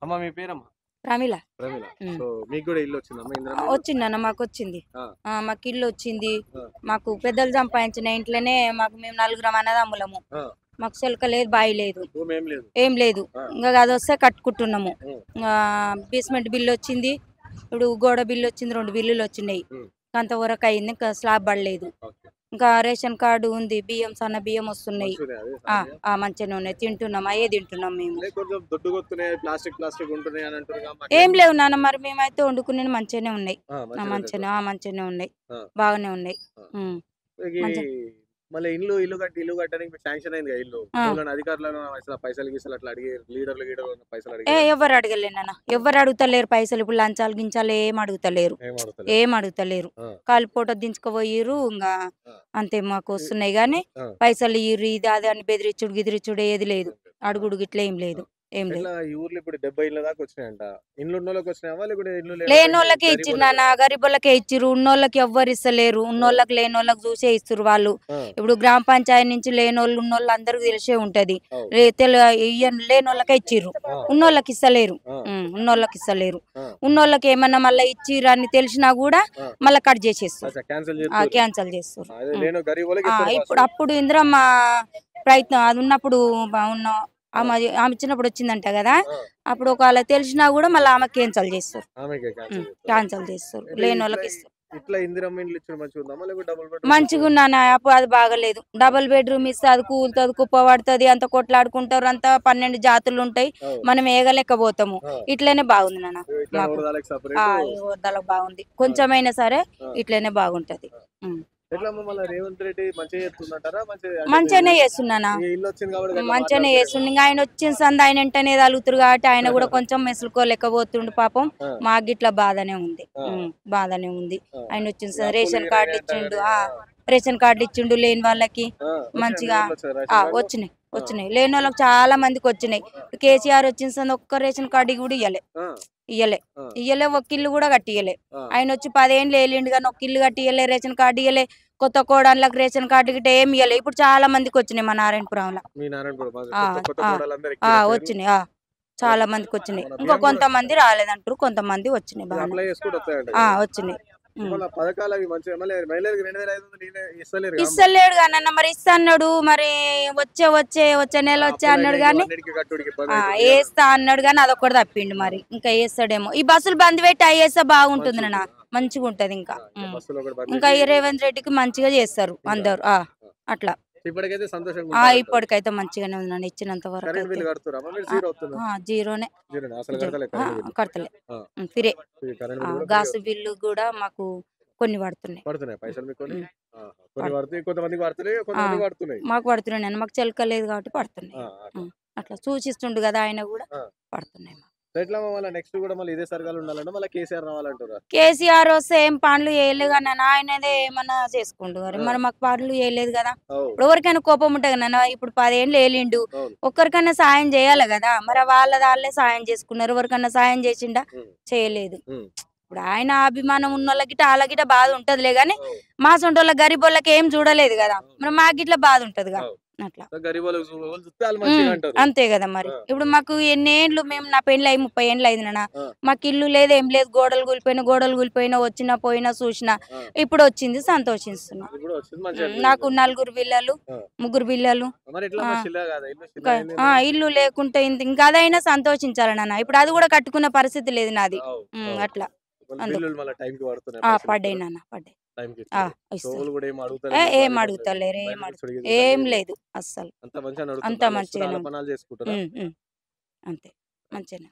అమ్మ మీ పేరమ్మా? ప్రమిళ. ప్రమీల. హ్మ్. సో మీకు గూడా ఇల్లు వచ్చిందమ్మా ఇందిరమ్మ ఇల్లు? వచ్చిందన్న మాకొచ్చింది. ఆ! మాకు ఇల్లు వచ్చింది. ఆ! మాకు పెద్దలు సంపాదించిన ఇంట్లోనే మేము నలుగురం అన్నదమ్ములము. ఆ! మాకు చెలక లేదు, బావి లేదు, భూమేం లేదు. ఏం లేదు. ఆ! ఇంకా అదొస్తే కట్టుకుంటున్నాము. హ్మ్. బేస్మెంట్ బిల్లు వచ్చింది, ఇప్పుడు గోడ బిల్లు వచ్చింది, 2 బిల్లులు వచ్చినాయి. హ్మ్. అంతవరకు అయింది, ఇంకా స్లాబ్ పడలేదు. ఓకే. ఇంకా రేషన్ కార్డు ఉంది, బియ్యం సన్న బియ్యం వస్తున్నాయి. మంచిగున్నాయా అది సన్నగా? మంచిగానే ఉన్నాయి, తింటున్నాం, అయ్యే తింటున్నాం మేము. అంటే కొంచెం దొడ్డుగొస్తున్నాయి, ప్లాస్టిక్ ఉంటున్నాయి అని అంటుర్రుగా ఏం అట్లేం లేవు నాన్న, మరి మేమైతే వండుకునేవి మంచిగానే ఉన్నాయి. మంచిగానే తింటారు. మంచిగానే ఉన్నాయి, ఆ! బాగానే ఉన్నాయి. ఆ! ఉమ్, మీకీ మంచి మళ్ళీ ఇల్లు కట్టడానికి మీకు శాంక్షన్ అయిందిగా ఇల్లు. ఆ. ఎవలైనా అధికారులను అసల పైసలు గీసలు అట్లా అడిగి లీడర్లు పైసలు అడిగిర్రా? ఎవరు అడగలేరు నాన్న, ఎవరు అడుగుతలేరు పైసలు. ఇప్పుడు లంచాలు గించాలు ఏం అడుగుతలేరు, ఏం అడుగుతలేరు. ఏం అడుగుతలేరు. ఆ! కాలు పూట దించుకుపోయిర్రు, ఇంకా ఆ! అంతే. మాకు ఇ వస్తున్నాయి కానీ ఆ! పైసలు ఇయ్యుర్రు ఇది అది అని బెదిరించుడు గిదిరించుడు ఏది లేదు. ఏం లేదు. ఆ! అడుగుడు గిట్ల ఏం ఆ! లేదు, ఏం లేదు. ఎట్లా ఈ ఊర్లో ఇప్పుడు 70 ఇళ్ళ దాకా వచ్చినాయంట. ఇండ్లున్నోళ్ళకి వచ్చినాయా? లేకుంటే ఇల్లు లేనోళ్ళకి లేనోళ్ళకే ఇచ్చిర్రు గరీబోళ్ళకి నాన్న, గరీబోళ్ళకే ఇచ్చిర్రు. ఉన్నోళ్ళకి ఎవ్వరు ఇస్తలేరు. ఆ! ఉన్నోళ్ళకి లేనోళ్ళకి చూసే ఇస్తుర్రు వాళ్ళు. ఆ! ఇప్పుడు గ్రామ పంచాయతీ నుంచి లేనోళ్ళు ఉన్నోళ్ళు అందరికి తెలిసే ఉంటది. అవు. లేనోళ్ళకే ఇచ్చిర్రు, ఆ! ఉన్నోళ్ళకి ఇస్తలేరు. ఆ! ఉన్నోళ్ళకి ఇస్తలేరు. ఆ! ఉన్నోళ్ళకి ఏమన్నా మళ్ళీ ఇచ్చిర్రు అని తెలిసినా కూడా ఆ! మళ్ళీ కట్ చేసేస్తారు, అచ్చా క్యాన్సెల్ చేత్తుర్రు. క్యాన్సల్ చేస్తారు. అదే లేని గరీబోళ్ళకి ఇత్తరు ఇప్పుడు ఫస్ట్. అప్పుడు ఇందిరమ్మ ప్రయత్నం అది ఉన్నప్పుడు ఉన్న ఆ! ఆమె ఆమె ఇచ్చినప్పుడు వచ్చిందంట కదా. ఆ! అప్పుడు ఒకవేళ తెలిసినా కూడా మళ్ళీ ఆమె క్యాన్సల్ చేస్తారు, ఆమెకే క్యాన్సెల్ చేత్తరా? క్యాన్సల్ చేస్తారు. అయితే ఇట్లా లేనోళ్ళకి ఇస్తారు. ఇట్లా ఇందిరమ్మ ఇండ్లు ఇచ్చుడు మంచిగుందమ్మా? లేకపోతే డబుల్ బెడ్‌రూమ్ ఇచ్చుడా? మంచిగున్నానా, అప్పుడు అది బాగలేదు. డబుల్ బెడ్రూమ్ ఇస్తే అది కూలుతుంది, కుప్ప పడుతుంది, అంత కొట్లాడుకుంటారు, అంత 12 జాతులు ఉంటాయి, అవు. మనం ఏగలేకపోతాము. ఆ! ఇట్లనే బాగుంది నాన్న ఇట్లనే మాకు. ఓరదాలకి సెపరేటు. ఈ వరదలకు బాగుంది, ఆ! కొంచెమైనా సరే ఆ! ఇట్లనే బాగుంటది. ఆ! ఉమ్. ఎట్లమ్మా మళ్ళా రేవంత్ రెడ్డి మంచిగా చేస్తుందంటారా? మంచిగా అంటే మంచిగానే చేస్తున్నానా, మీ ఇల్లు వచ్చింది కాబట్టి గట్లా మంచిగానే మాట్లాడుతుర్రేమో. చేస్తుండు. ఇంకా ఆయన వచ్చిన సంది ఆయన వెంటనే తలుగుతురు కాబట్టి ఆయన కూడా కొంచెం మెసులుకోలేకపోతుండు పాపం. ఆ! మాకు గిట్లా బాధనే ఉంది, ఆ! బాధనే ఉంది. ఆ! ఆయన వచ్చిన ఇగ అప్పులు రేషన్ కార్డు తీరని అంట ఇచ్చిండు. గాని ఆ! రేషన్ కార్డు ఇచ్చిండు లేని వాళ్ళకి ఆ! వచ్చినాయా మీ మంచిగా. ఊర్లో వచ్చాయా రేషన్ కార్డులు? వచ్చినాయి, ఆ! వచ్చినాయి. లేని వాళ్ళకి చాలా మందికి వచ్చినాయి. కేసీఆర్ వచ్చిన సంది ఒక్క రేషన్ కార్డు కూడా ఇయ్యలే, ఆ! ఇయ్యలే, ఆ! ఇయ్యలే. ఒక ఇల్లు కూడా కట్టియలే. ఆ! ఆయన వచ్చి 10 ఏళ్ళు ఏలిండు కానీ ఒక ఇల్లు కట్టియలే, రేషన్ కార్డు ఇయ్యలే. కొత్త కోడళ్ళకి రేషన్ కార్డు గిట్ట ఏమి ఇయ్యలే. ఇప్పుడు చాలా మందికి వచ్చినాయి మా నారాయణపురంలో. మీ నారాయణపురం ఆ కొత్త కొత్త ఆ కోడలందరూ ఎక్కిర్రా పేర్లు? వచ్చినాయి. మరి చాలా మందికి వచ్చినాయి. మన ఇంకా బియ్యం గూడా కొంతమంది రాలేదంటారు, కొంతమంది వచ్చినాయి ఇది బాగానే. అప్లై చేసుకుంటే వస్తాయంట గదా! వచ్చినాయి. మళ్ళా పథకాలు అవి మంచిగా మళ్ళీ మహిళలకు 2500 ఇస్తలేరుగా అమ్మ. ఇస్తలేడు కానీ అన్న, మరి ఇస్తా అన్నాడు. మరి వచ్చే నెల ఆ వచ్చే అన్నాడు అప్పులైనాయి కానీ అన్నిటికి కట్టుడికి ఇబ్బంది అవుతుంది అని వేస్తా అన్నాడు కానీ అదొక్కటి తప్పిండు. మరి ఇంకా వేస్తాడేమో. ఈ బస్సులు బంద్ పెట్టి అవి వేస్తే బాగుంటుంది నాన్న, మంచిగుంటది. మంచిగా ఉంటది ఇంకా. ఇంకా బస్సులో ఒకటి బంద్ ఇంకా చేసి ఈ రేవంత్ రెడ్డికి మంచిగా చేస్తారు ఇంకా అందరు. ఆ! అట్లా. ఇప్పటికైతే సంతోషంగా ఉంటారంటారు. ఇప్పటికైతే మంచిగానే ఉంది నన్ను ఇచ్చినంత వరకు కరెంట్ అయితే. బిల్ కడుతుర్రా అమ్మ మీరు? జీరో వస్తుందా? జీరోనే. జీరోనా? అసలు జీరో కడతలే కరెంట్ బిల్. కడతలే, ఆ! ఫిరే. ఈ కరెంట్ బిల్ కూడా ఫ్రీగా గ్యాస్ వస్తుంది. బిల్లు కూడా మాకు కొన్ని పడుతున్నాయి. పడుతున్నాయా పైసలు మీకు కొన్ని? ఉమ్, ఆహా! కొన్ని పడు- పడతాయి కొంతమందికి పడతలేవు ఆ, కొంతమందికి పడుతున్నాయి. మాకు పడుతున్నాయి నాన్న. మాకు చెలకలేదు కాబట్టి పడుతున్నాయి. అట్లా. అట్లా సూచిస్తుండు కదా ఆయన కూడా, ఆ! పడుతున్నాయి మాకు. ఎట్లా మళ్ళీ నెక్స్ట్ కూడా మళ్ళీ ఇదే సరకాలు ఉండాలంటే మళ్ళీ కేసీఆర్ రావాలంటారా? కేసీఆర్ వస్తే ఏం పనులు చేయలేదు కానీ నాన్న, ఆయనదే ఏమన్నా చేసుకుంటు మరి. ఆ! మరి మాకు పనులు చేయలేదు కదా. అవు. ఇప్పుడు ఎవరికైనా కోపం ఉంటుంది కదా నాన్న. ఇప్పుడు 10 ఏళ్ళు ఏలిండు, అవును. ఒక్కరికైనా సాయం చేయాలి కదా. మరి వాళ్ళే సాయం చేసుకున్నారు, ఎవరికన్నా సాయం చేసిండా? హ్మ్. చేయలేదు. హ్మ్. ఇప్పుడు ఆయన అభిమానం ఉన్నోళ్ళ వాళ్ళ గిట్ట బాధ ఉంటదిలే కానీ అవు. మా సొంటోళ్ళ గరీబోళ్ళకి ఏం చూడలేదు కదా. మరి అవును. మాకు గిట్ల బాధ ఉంటదిగా. అవు. అట్లా. గరీబోళ్ళకి వాళ్ళు చూస్తే ఆళ్ళు మంచిగా అంటారు. అంతే కదా మరి. ఆ! ఇప్పుడు మాకు ఎన్నేండ్లు, మేము నా పెళ్ళి అయి 30 ఏండ్లు అయింది నాన్న. ఆ! మాకు ఇల్లు లేదు, ఏం లేదు. గోడలు కూలిపోయినా వచ్చినా పోయినా చూసినా. ఆ! ఇప్పుడు వచ్చింది, సంతోషిస్తున్నా. ఇప్పుడు వచ్చింది మంచిగా నాకు అనిపిస్తుంది. 4 పిల్లలు, ఆ! 3 పిల్లలు. మరి ఎట్లా ఆ, మరి చిల్లర కాదా? ఇల్లు చిన్నగయింది ఇల్లు లేకుంటే ఇంకా అదైనా సంతోషించాలి నాన్న. ఇప్పుడు అది కూడా కట్టుకున్న పరిస్థితి లేదు నాది. అవు. అవు. అట్లా. మళ్ళీ అందుకు బిల్లులు మళ్ళీ టైంకి పడుతున్నాయా? పైసలు పడ్డాయి ఇస్తారా? నాన్న, పడ్డాయి. టైంకి ఇస్తారు. ఇస్తారు. షోవులు కూడా ఏం అడుగుతలేరు ఏం మిమ్మల్ని మళ్ళీ అడుగుతలేరు, బయటకి ఇచ్చుడు ఏం గిచ్చుడు లేదు అస్సలు. అంతా మంచిగా అంతా నడుస్తుందా? ఆళ్ళు వస్తుర్రు మంచిగానే ఆళ్ళ ఉంది. పనాలు చేసుకుంటారా? అంతే, మంచిగానే.